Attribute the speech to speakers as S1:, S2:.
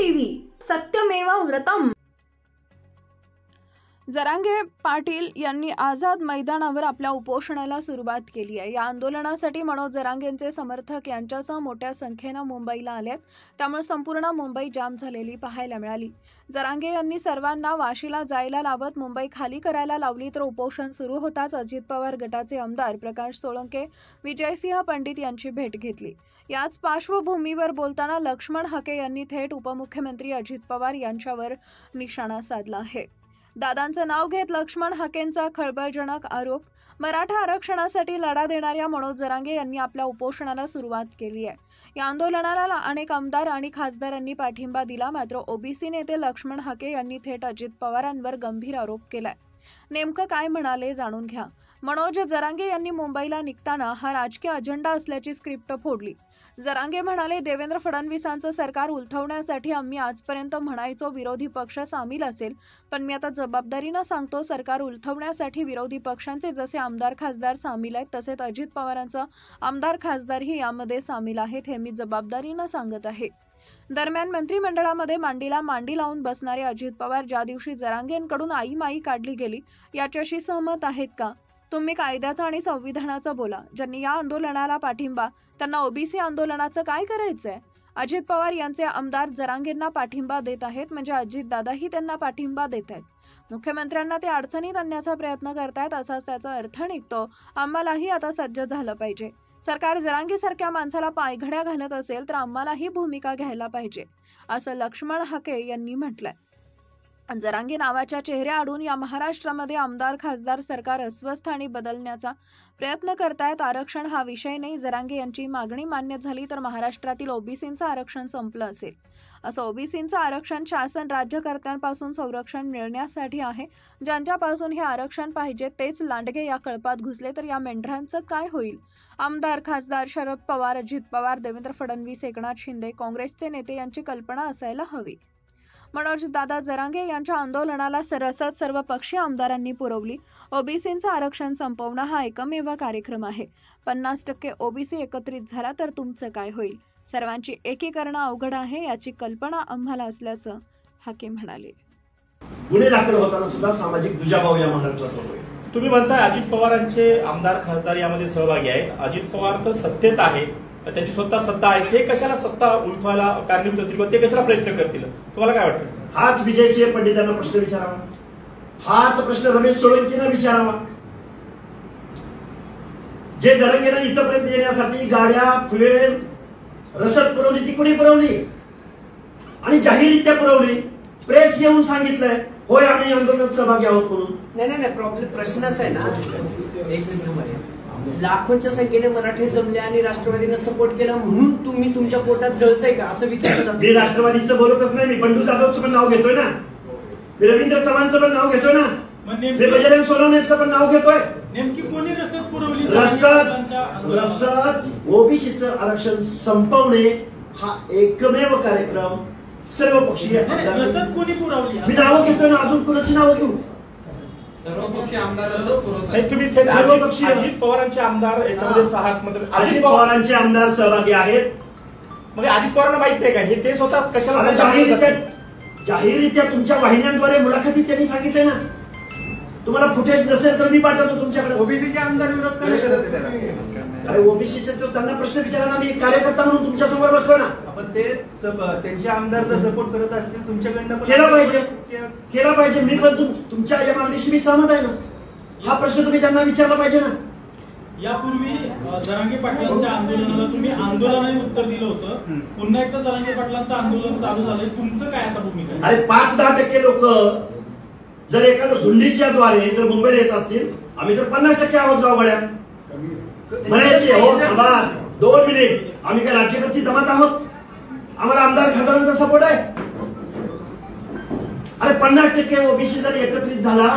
S1: TV सत्यमेव व्रतम।
S2: जरांगे पाटील यांनी आझाद मैदानावर आपल्या उपोषणाला सुरुवात केली आहे। या आंदोलनासाठी मनोज जरांगेंचे समर्थक यांच्यासह मोठ्या संख्येने मुंबईला आलेत, त्यामुळे संपूर्ण मुंबई जाम झालेली पाहायला मिळाली। जरांगे यांनी सर्वांना वाशीला जायला लावत मुंबई खाली करायला लावली, तर उपोषण सुरू होताच अजित पवार गटाचे आमदार प्रकाश सोळंके, विजयसिंह पंडित यांची भेट घेतली। याच पार्श्वभूमीवर बोलताना लक्ष्मण हाके यांनी थेट उपमुख्यमंत्री अजित पवार यांच्यावर निशाणा साधला आहे। दादांचं नाव घेत लक्ष्मण हाकेंचा खळबळजनक आरोप। मराठा आरक्षणासाठी लढा देणाऱ्या मनोज जरांगे यांनी आपल्या उपोषणाला सुरुवात केली आहे। या आंदोलनाला अनेक आमदार आणि खासदारांनी पाठिंबा दिला, मात्र ओबीसी नेते लक्ष्मण हाके यांनी थेट अजित पवारांवर गंभीर आरोप केलाय। नेमकं काय म्हणाले जाणून घ्या। मनोज जरांगे यांनी मुंबईला निघताना हा राजकीय अजेंडा असल्याची स्क्रिप्ट फोडली। जरांगे म्हणाले, देवेंद्र फडणवीसांचं सरकार उलथवण्यासाठी आम्ही आजपर्यंत म्हणायचो विरोधी पक्ष सामील असेल, पण मी आता जबाबदारीनं सांगतो सरकार उलथवण्यासाठी विरोधी पक्षांचे जसे आमदार खासदार सामील आहेत, तसेच अजित पवारांचं आमदार खासदारही यामध्ये सामील आहेत, हे मी जबाबदारीनं सांगत आहे। दरम्यान मंत्रिमंडळामध्ये मांडीला मांडी लावून बसणारे अजित पवार ज्या दिवशी जरांगेंकडून आई माई काढली गेली याच्याशी सहमत आहेत का? तुम्ही कायद्याचं आणि संविधानाचं बोला। ज्यांनी या आंदोलनाला पाठिंबा, त्यांना ओबीसी आंदोलनाचं काय करायचंय? अजित पवार यांचे आमदार जरांगेंना पाठिंबा देत आहेत, म्हणजे अजितदादाही त्यांना पाठिंबा देत आहेत। मुख्यमंत्र्यांना ते अडचणीत आणण्याचा प्रयत्न करतायत, असाच त्याचा अर्थ निघतो। आम्हालाही आता सज्ज झालं पाहिजे। सरकार जरांगेसारख्या माणसाला पायघड्या घालत असेल तर आम्हालाही भूमिका घ्यायला पाहिजे, असं लक्ष्मण हाके यांनी म्हटलंय। जरांगे नावाच्या चेहऱ्याआडून या महाराष्ट्रामध्ये आमदार खासदार सरकार अस्वस्थ आणि बदलण्याचा प्रयत्न करतायत। आरक्षण हा विषय नाही, जरांगे यांची मागणी मान्य झाली तर महाराष्ट्रातील ओबीसींचं आरक्षण संपलं असेल। असं ओबीसींचं आरक्षण शासन राज्यकर्त्यांपासून संरक्षण मिळण्यासाठी आहे। ज्यांच्यापासून हे आरक्षण पाहिजे तेच लांडगे या कळपात घुसले तर या मेंढरांचं काय होईल? आमदार खासदार शरद पवार, अजित पवार, देवेंद्र फडणवीस, एकनाथ शिंदे, काँग्रेसचे नेते यांची कल्पना असायला हवी। मनोज दादा जरांगे यांच्या आंदोलनाला रसद सर्व पक्षीय आमदारांनी पुरवली। ओबीसींचं आरक्षण संपवणं हा एकमेव कार्यक्रम आहे। 50% ओबीसी एकत्रित झाला तर तुमचं काय होईल? सर्वांची एकीकरण अवघड आहे, याची कल्पना आम्हाला असल्याचं हाके म्हणाले।
S3: गुन्हे दाखल होताना सुद्धा सामाजिक दुजाभाव या महाराष्ट्रात होतोय।
S4: तुम्ही म्हणताय अजित पवारांचे आमदार खासदार यामध्ये सहभागी आहेत। अजित पवार तर सत्तेत आहे, त्यांची स्वतः सत्ता आहे, ते कशाला सत्ता उलथवायला कारणीभूत असतील, ते कशाला प्रयत्न करतील? तुम्हाला काय वाटतं?
S3: हाच विजयसिंह पंडितांना प्रश्न विचारावा, हाच प्रश्न रमेश सोळंकेंना विचारावा। जे जरांगेंना इथपर्यंत येण्यासाठी गाड्या फुले रसद पुरवली, ती कुणी पुरवली आणि जाहीररित्या पुरवली? प्रेस येऊन सांगितलंय होय आम्ही आंदोलनात सहभागी आहोत म्हणून।
S5: नाही प्रॉब्लेम प्रश्न असा आहे ना, एक मिनिट, लाखोंच्या संख्येने मराठे जमले आणि राष्ट्रवादीनं सपोर्ट केला म्हणून तुम्ही तुमच्या पोटात जळतंय का असं विचारलं जातं?
S3: मी राष्ट्रवादीचं बोलतच नाही, मी बंडू जाधवचं पण नाव घेतोय ना, मी रवींद्र चव्हाणचं पण नाव घेतोय ना, मी बजरंग सोनवणेचं पण नाव घेतोय।
S6: नेमकी कोणी रसद पुरवली?
S3: रसद ओबीसीचं आरक्षण संपवणे हा एकमेव कार्यक्रम सर्व पक्षीय।
S6: रसद कोणी पुरवली?
S3: मी नावं घेतोय ना, अजून कोणाची नावं घेऊ?
S4: तुम्ही अजित पवारांचे आमदार याच्यामध्ये
S3: अजित पवारांचे आमदार सहभागी आहेत।
S4: मग अजित पवारांना माहित नाही का हे? ते स्वतः कशाला
S3: जाहीररित्या तुमच्या वाहिन्यांद्वारे मुलाखतीत त्यांनी सांगितले ना। तुम्हाला फुटेज नसेल तर मी पाठवतो तुमच्याकडे।
S5: ओबीसीचे आमदार विरोध
S3: अरे ओबीसीचे तो त्यांना प्रश्न विचारा ना, मी कार्यकर्ता म्हणून तुमच्या समोर बसलो ना।
S5: आपण ते त्यांचे आमदार जर सपोर्ट करत असतील तुमच्याकडनं
S3: केला पाहिजे। मी पण तुमच्या या मागणीशी मी सहमत आहे ना। हा प्रश्न तुम्ही त्यांना विचारला पाहिजे ना।
S6: यापूर्वी जरांगे पाटलांच्या आंदोलनाला तुम्ही आंदोलनाने उत्तर दिलं होतं, पुन्हा एकदा जरांगे पाटलांचं आंदोलन चालू झालंय, तुमचं काय आता भूमिका?
S3: अरे 5-10% लोक जर एखाद्या झुंडीच्या द्वारे जर मुंबईला येत असतील, आम्ही तर 50% आहोत गावगड्या म्हणायचे। हो थांबा 2 मिनिट, आम्ही काय राज्यकर्ती जमात आहोत? आम्हाला आमदार खासदारांचा सपोर्ट आहे। अरे 50% ओबीसी जर एकत्रित झाला